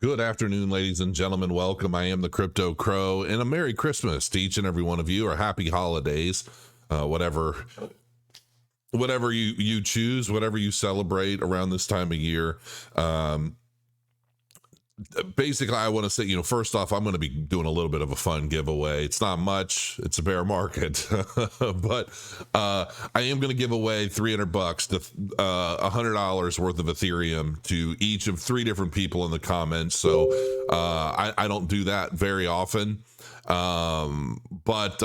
Good afternoon, ladies and gentlemen. Welcome. I am the Crypto Crow, and a Merry Christmas to each and every one of you, or Happy Holidays, whatever you choose, whatever you celebrate around this time of year. Basically, I want to say, first off, I'm going to be doing a little bit of a fun giveaway. It's not much. It's a bear market, but I am going to give away $300 to $100 worth of Ethereum to each of 3 different people in the comments. So I don't do that very often, but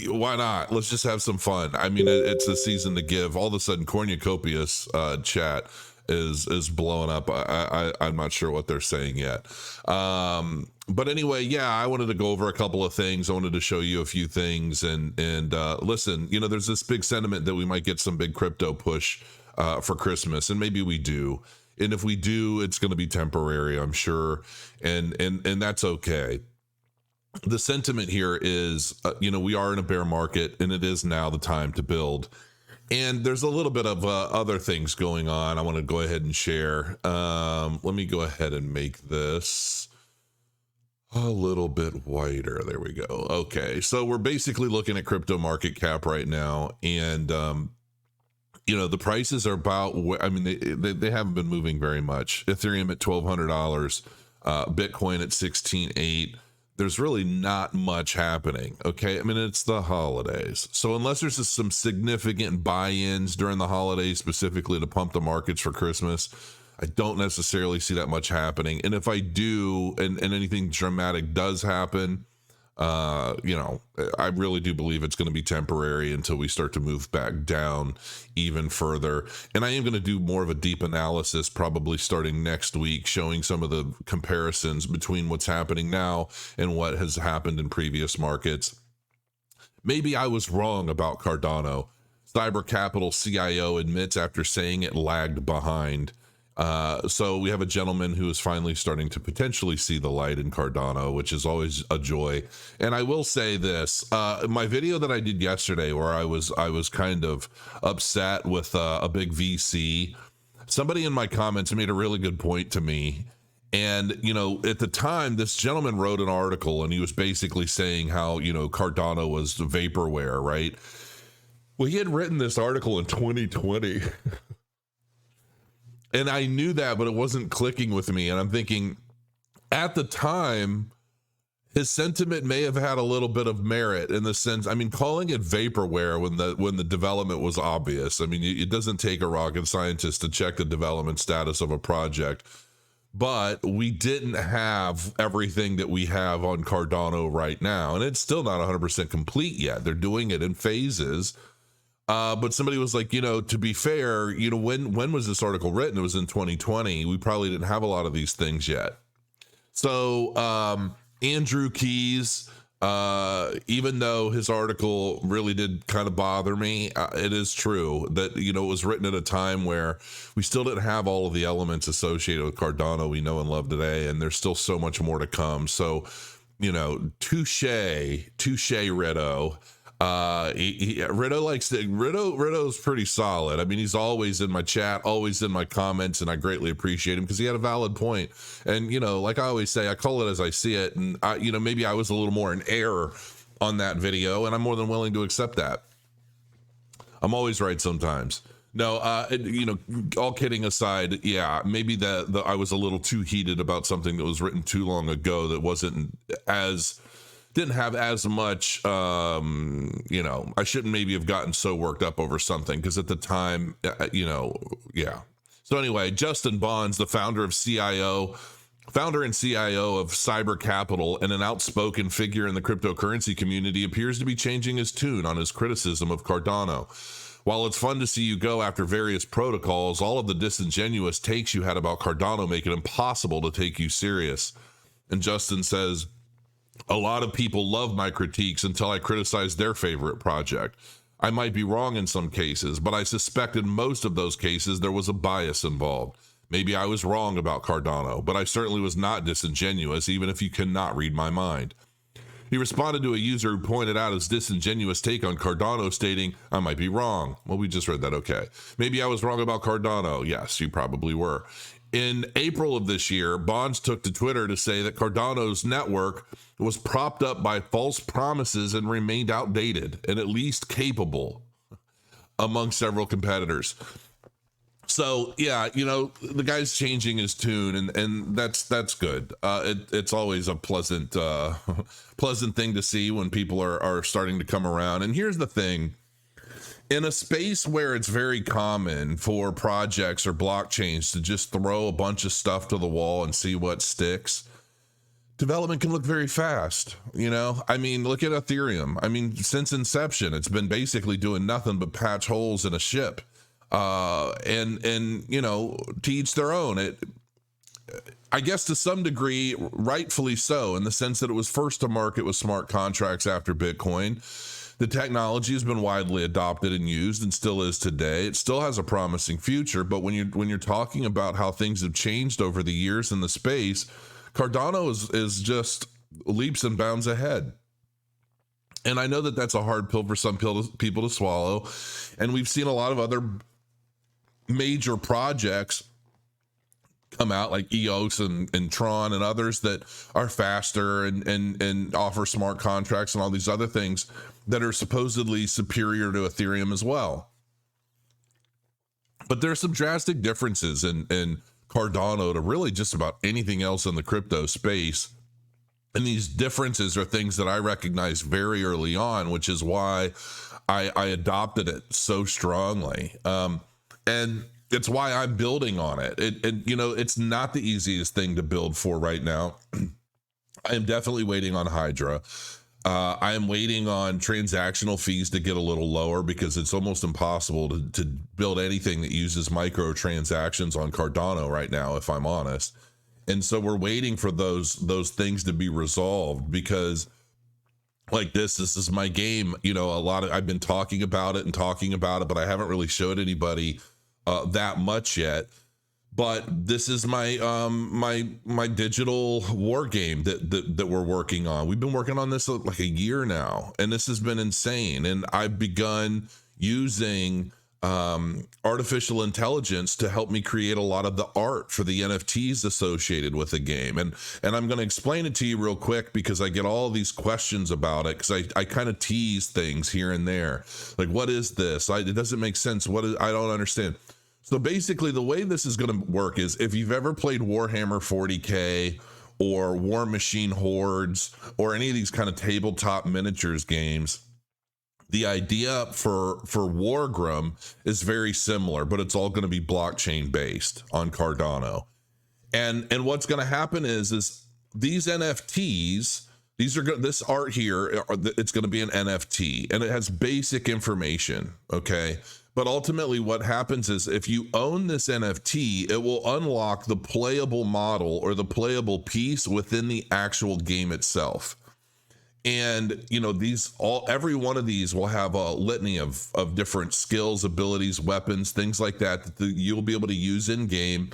why not? Let's just have some fun. I mean, it's a season to give. All of a sudden, Cornucopia's chat is blowing up. I'm not sure what they're saying yet. But anyway, yeah, I wanted to go over a couple of things. I wanted to show you a few things, and listen, there's this big sentiment that we might get some big crypto push for Christmas, and maybe we do. And if we do, it's going to be temporary, I'm sure, and that's okay. The sentiment here is, we are in a bear market, and it is now the time to build. And there's a little bit of other things going on I want to go ahead and share. Let me go ahead and make this a little bit wider. There we go. Okay, so we're basically looking at crypto market cap right now, and the prices are about, I mean, they haven't been moving very much. Ethereum at $1,200, Bitcoin at 16.8. There's really not much happening. Okay. I mean, it's the holidays. So unless there's some significant buy-ins during the holidays, specifically to pump the markets for Christmas, I don't necessarily see that much happening. And if I do, and anything dramatic does happen, I really do believe it's going to be temporary until we start to move back down even further. And I am going to do more of a deep analysis probably starting next week, showing some of the comparisons between what's happening now and what has happened in previous markets. Maybe I was wrong about Cardano. Cyber Capital CIO admits after saying it lagged behind. So we have a gentleman who is finally starting to potentially see the light in Cardano, which is always a joy. And I will say this, my video that I did yesterday where I was kind of upset with a big VC, somebody in my comments made a really good point to me. And, at the time, this gentleman wrote an article and he was basically saying how, Cardano was vaporware, right? Well, he had written this article in 2020. And I knew that, but it wasn't clicking with me. And I'm thinking, at the time, his sentiment may have had a little bit of merit in the sense, I mean, calling it vaporware when the development was obvious. I mean, it doesn't take a rocket scientist to check the development status of a project. But we didn't have everything that we have on Cardano right now. And it's still not 100% complete yet. They're doing it in phases. But somebody was like, to be fair, when was this article written? It was in 2020. We probably didn't have a lot of these things yet. So Andrew Keys, even though his article really did kind of bother me, it is true that, it was written at a time where we still didn't have all of the elements associated with Cardano we know and love today. And there's still so much more to come. So, touche, Ritto. Ritto's pretty solid. I mean, he's always in my chat, always in my comments, and I greatly appreciate him because he had a valid point. And, like I always say, I call it as I see it. And maybe I was a little more in error on that video, and I'm more than willing to accept that. I'm always right sometimes. No, all kidding aside, yeah, maybe I was a little too heated about something that was written too long ago that didn't have as much, I shouldn't maybe have gotten so worked up over something because at the time, yeah. So anyway, Justin Bonds, the founder and CIO of Cyber Capital and an outspoken figure in the cryptocurrency community, appears to be changing his tune on his criticism of Cardano. While it's fun to see you go after various protocols, all of the disingenuous takes you had about Cardano make it impossible to take you serious. And Justin says, a lot of people love my critiques until I criticize their favorite project. I might be wrong in some cases, but I suspect in most of those cases there was a bias involved. Maybe I was wrong about Cardano, but I certainly was not disingenuous, even if you cannot read my mind. He responded to a user who pointed out his disingenuous take on Cardano, stating, "I might be wrong." Well, we just read that. Okay. Maybe I was wrong about Cardano. Yes, you probably were. In April of this year, Bonds took to Twitter to say that Cardano's network was propped up by false promises and remained outdated and at least capable among several competitors. So yeah, the guy's changing his tune, and that's good. It's always a pleasant thing to see when people are starting to come around. And here's the thing: in a space where it's very common for projects or blockchains to just throw a bunch of stuff to the wall and see what sticks, development can look very fast. I mean, look at Ethereum. I mean, since inception, it's been basically doing nothing but patch holes in a ship. And to each their own. I guess to some degree, rightfully so, in the sense that it was first to market with smart contracts after Bitcoin. The technology has been widely adopted and used and still is today. It still has a promising future, but when you're talking about how things have changed over the years in the space, Cardano is just leaps and bounds ahead. And I know that that's a hard pill for some people to swallow. And we've seen a lot of other major projects come out, like EOS and Tron and others, that are faster and offer smart contracts and all these other things that are supposedly superior to Ethereum as well. But there's some drastic differences in Cardano to really just about anything else in the crypto space. And these differences are things that I recognized very early on, which is why I adopted it so strongly. And it's why I'm building on it. It's not the easiest thing to build for right now. I am definitely waiting on Hydra. I am waiting on transactional fees to get a little lower, because it's almost impossible to build anything that uses microtransactions on Cardano right now, if I'm honest. And so we're waiting for those things to be resolved, because like this is my game. I've been talking about it, but I haven't really showed anybody that much yet. But this is my my digital war game that we're working on. We've been working on this like a year now, and this has been insane. And I've begun using artificial intelligence to help me create a lot of the art for the NFTs associated with the game. And I'm going to explain it to you real quick, because I get all these questions about it, because I kind of tease things here and there. Like, what is this? It doesn't make sense. I don't understand. So basically, the way this is going to work is, if you've ever played Warhammer 40K or War Machine Hordes or any of these kind of tabletop miniatures games, the idea for Wargrim is very similar, but it's all going to be blockchain based on Cardano. And what's going to happen is these NFTs, this art here, it's going to be an NFT, and it has basic information. Okay. But ultimately what happens is, if you own this NFT, it will unlock the playable model or the playable piece within the actual game itself. And, every one of these will have a litany of different skills, abilities, weapons, things like that you'll be able to use in game.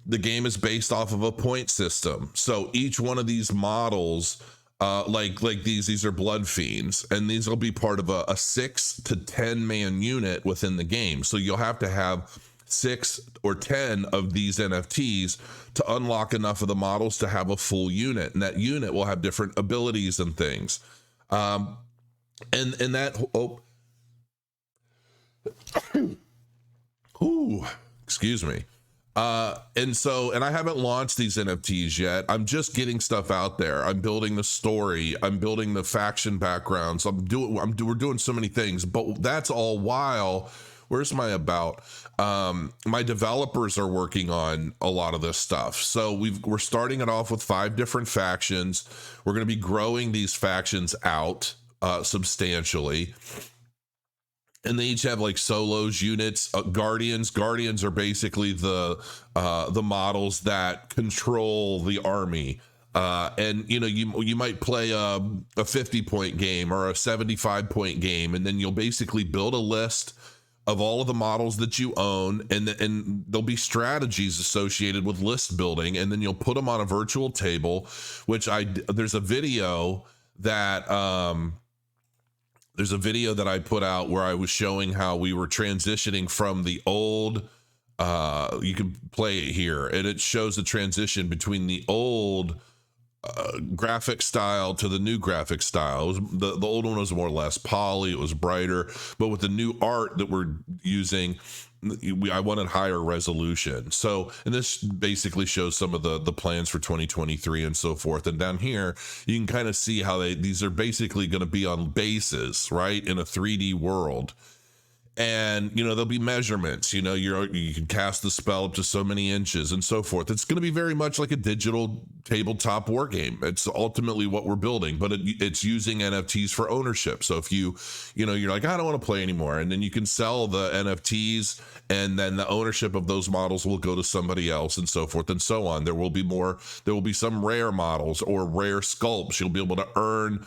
The game is based off of a point system. So each one of these models, like these are blood fiends, and these will be part of a 6 to 10 man unit within the game. So you'll have to have 6 or 10 of these NFTs to unlock enough of the models to have a full unit, and that unit will have different abilities and things. Excuse me. And I haven't launched these NFTs yet. I'm just getting stuff out there. I'm building the story. I'm building the faction backgrounds. We're doing so many things, but that's all while, where's my about? My developers are working on a lot of this stuff. So we're starting it off with 5 different factions. We're going to be growing these factions out substantially. And they each have like solos, units, guardians. Guardians are basically the models that control the army. And you might play a 50-point game or a 75-point game, and then you'll basically build a list of all of the models that you own, and there'll be strategies associated with list building, and then you'll put them on a virtual table, which there's a video that there's a video that I put out where I was showing how we were transitioning from the old, you can play it here, and it shows the transition between the old graphic style to the new graphic style. It was, the old one was more or less poly, it was brighter, but with the new art that we're using, I wanted higher resolution. So, and this basically shows some of the plans for 2023 and so forth. And down here, you can kind of see how these are basically going to be on bases, right, in a 3D world. And, you know, there'll be measurements, you know, you can cast the spell up to so many inches and so forth. It's going to be very much like a digital tabletop war game. It's ultimately what we're building, but it's using NFTs for ownership. So if you know, you're like, I don't want to play anymore. And then you can sell the NFTs, and then the ownership of those models will go to somebody else and so forth and so on. There will be some rare models or rare sculpts. You'll be able to earn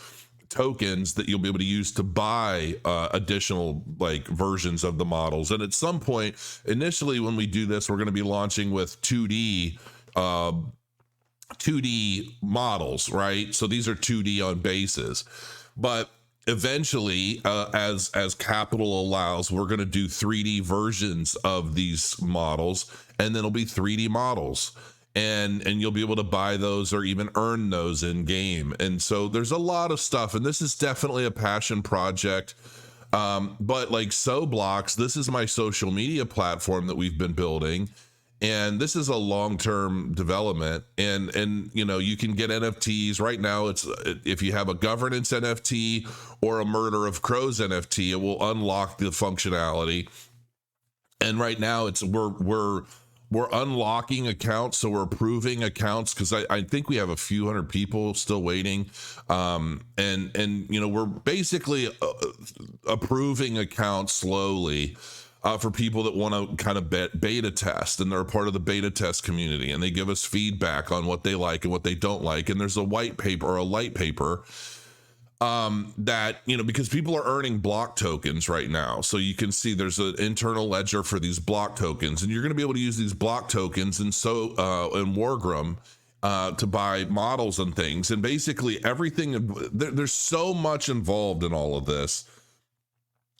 tokens that you'll be able to use to buy additional like versions of the models. And at some point, initially when we do this, we're going to be launching with 2D models, right? So these are 2D on bases, but eventually, as capital allows, we're going to do 3D versions of these models, and then it'll be 3D models. And you'll be able to buy those or even earn those in game. And so there's a lot of stuff, and this is definitely a passion project. But like Soblox, this is my social media platform that we've been building, and this is a long-term development. And you know, you can get NFTs right now. It's if you have a governance NFT or a Murder of Crows NFT, it will unlock the functionality. And right now, it's we're unlocking accounts, so we're approving accounts, because I think we have a few hundred people still waiting, and you know, we're basically approving accounts slowly for people that want to kind of beta test, and they're a part of the beta test community, and they give us feedback on what they like and what they don't like. And there's a white paper or a light paper that, you know, because people are earning block tokens right now. So you can see there's an internal ledger for these block tokens, and you're going to be able to use these block tokens in Wargrim to buy models and things. And basically everything, there's so much involved in all of this.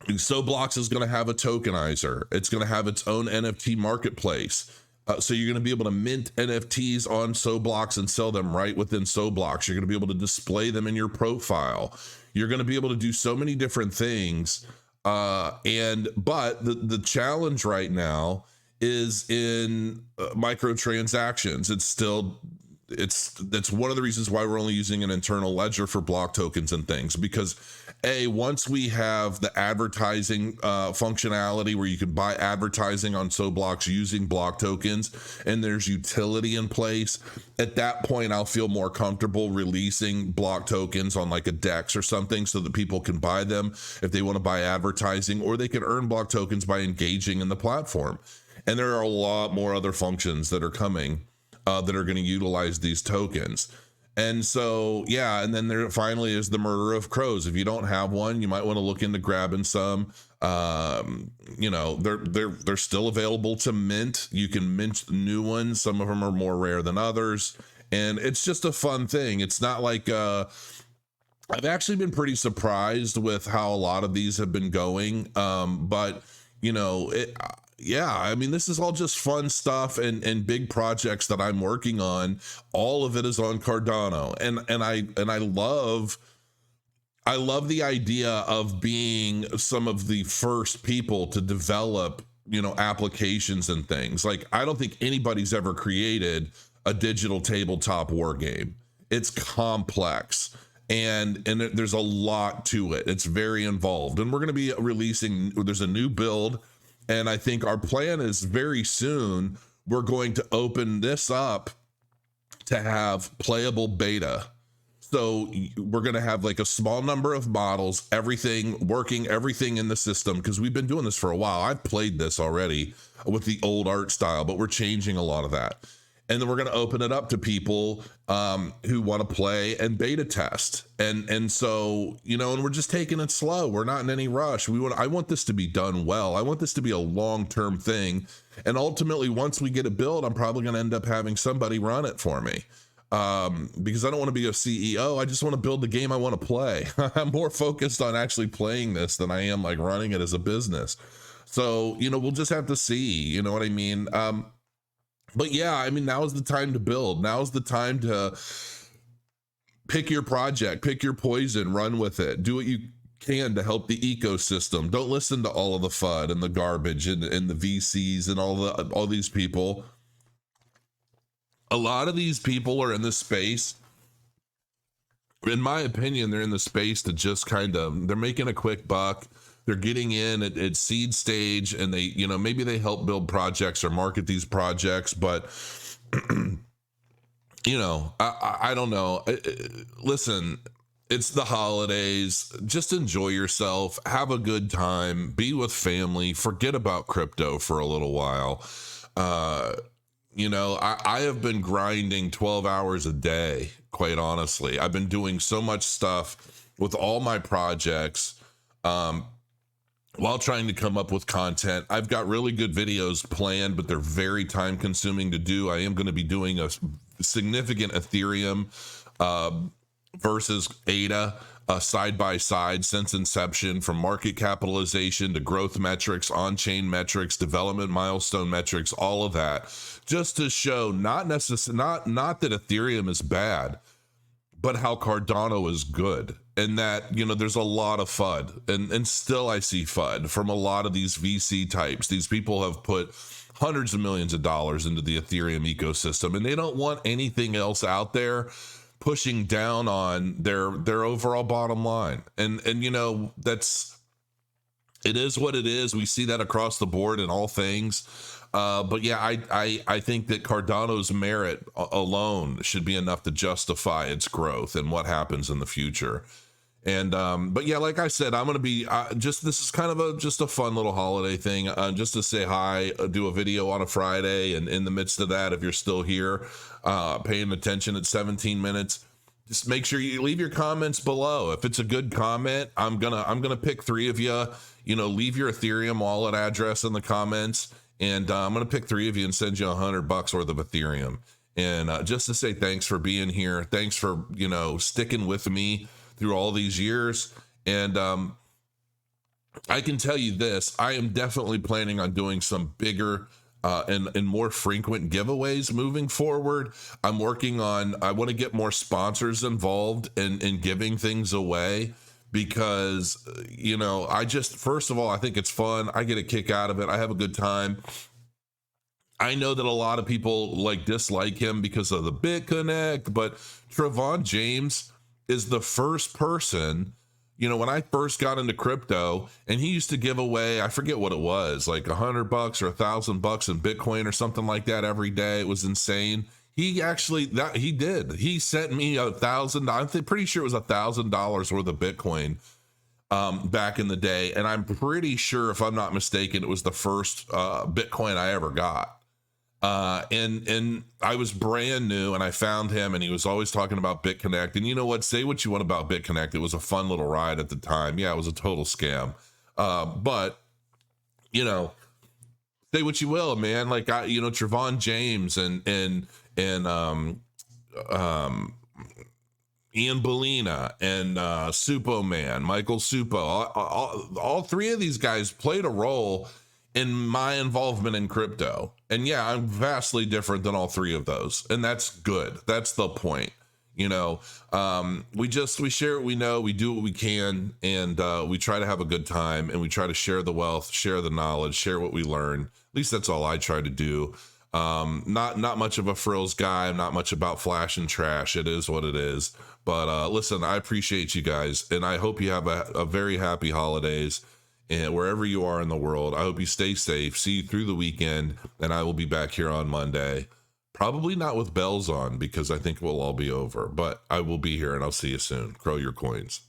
Soblox is going to have a tokenizer. It's going to have its own NFT marketplace. So you're going to be able to mint NFTs on Soblox and sell them right within Soblox. You're going to be able to display them in your profile. You're going to be able to do so many different things. But the challenge right now is in microtransactions. That's one of the reasons why we're only using an internal ledger for block tokens and things, because once we have the advertising functionality where you can buy advertising on Soblox using block tokens, and there's utility in place, at that point I'll feel more comfortable releasing block tokens on like a DEX or something, so that people can buy them if they want to buy advertising, or they can earn block tokens by engaging in the platform. And there are a lot more other functions that are coming that are going to utilize these tokens. And so, yeah, and then there finally is the Murder of Crows. If you don't have one, you might want to look into grabbing some. You know, they're still available to mint. You can mint new ones. Some of them are more rare than others, and it's just a fun thing. It's not like I've actually been pretty surprised with how a lot of these have been going. But you know, yeah, I mean, this is all just fun stuff and big projects that I'm working on. All of it is on Cardano, and I love the idea of being some of the first people to develop, you know, applications and things. Like, I don't think anybody's ever created a digital tabletop war game. It's complex, and there's a lot to it. It's very involved, and we're going to be releasing, there's a new build. And I think our plan is very soon, we're going to open this up to have playable beta. So we're going to have like a small number of models, everything in the system, because we've been doing this for a while. I've played this already with the old art style, but we're changing a lot of that. And then we're going to open it up to people who want to play and beta test. And so, you know, and we're just taking it slow. We're not in any rush. I want this to be done well. I want this to be a long-term thing. And ultimately, once we get it built, I'm probably going to end up having somebody run it for me. because I don't want to be a CEO. I just want to build the game I want to play. I'm more focused on actually playing this than I am like running it as a business. So, we'll just have to see, you know what I mean? But yeah, I mean, now is the time to build. Now is the time to pick your project, pick your poison, run with it, do what you can to help the ecosystem. Don't listen to all of the FUD and the garbage and the VCs and all these people. A lot of these people are in this space. In my opinion, they're in the space to just they're making a quick buck. They're getting in at seed stage, and they, maybe they help build projects or market these projects, but I don't know. Listen, it's the holidays. Just enjoy yourself. Have a good time. Be with family. Forget about crypto for a little while. I have been grinding 12 hours a day, quite honestly. I've been doing so much stuff with all my projects while trying to come up with content. I've got really good videos planned, but they're very time consuming to do. I am going to be doing a significant Ethereum versus ADA side by side since inception, from market capitalization to growth metrics, on-chain metrics, development milestone metrics, all of that, just to show not that Ethereum is bad, but how Cardano is good. And that, there's a lot of FUD, and still I see FUD from a lot of these VC types. These people have put hundreds of millions of dollars into the Ethereum ecosystem, and they don't want anything else out there pushing down on their overall bottom line. And it is what it is. We see that across the board in all things. But yeah, I think that Cardano's merit alone should be enough to justify its growth and what happens in the future. And but yeah, like I said, I'm gonna be this is kind of just a fun little holiday thing, just to say hi, do a video on a Friday, and in the midst of that, if you're still here paying attention at 17 minutes, just make sure you leave your comments below. If it's a good comment, I'm gonna pick 3 of you. Leave your Ethereum wallet address in the comments, and I'm gonna pick 3 of you and send you $100 worth of Ethereum. And just to say thanks for being here, thanks for sticking with me through all these years. And I can tell you this, I am definitely planning on doing some bigger and more frequent giveaways moving forward. I want to get more sponsors involved in giving things away, because first of all, I think it's fun. I get a kick out of it. I have a good time. I know that a lot of people dislike him because of the BitConnect, but Trevon James is the first person, when I first got into crypto, and he used to give away, I forget what it was, like $100 or $1,000 in Bitcoin or something like that every day. It was insane. He sent me $1,000. I'm pretty sure it was $1,000 worth of Bitcoin back in the day. And I'm pretty sure, if I'm not mistaken, it was the first Bitcoin I ever got. And I was brand new, and I found him, and he was always talking about BitConnect. And you know what? Say what you want about BitConnect. It was a fun little ride at the time. Yeah, it was a total scam. But say what you will, man. Trevon James and Ian Bellina and Supo Man, Michael Supo, all 3 of these guys played a role in my involvement in crypto. And yeah, I'm vastly different than all 3 of those, and that's good. That's the point. We share what we know, we do what we can, and we try to have a good time, and we try to share the wealth, share the knowledge, share what we learn. At least that's all I try to do. Not much of a frills guy. I'm not much about flash and trash. It is what it is. But listen, I appreciate you guys, and I hope you have a very happy holidays. And wherever you are in the world, I hope you stay safe. See you through the weekend, and I will be back here on Monday. Probably not with bells on, because I think we'll all be over, but I will be here, and I'll see you soon. Grow your coins.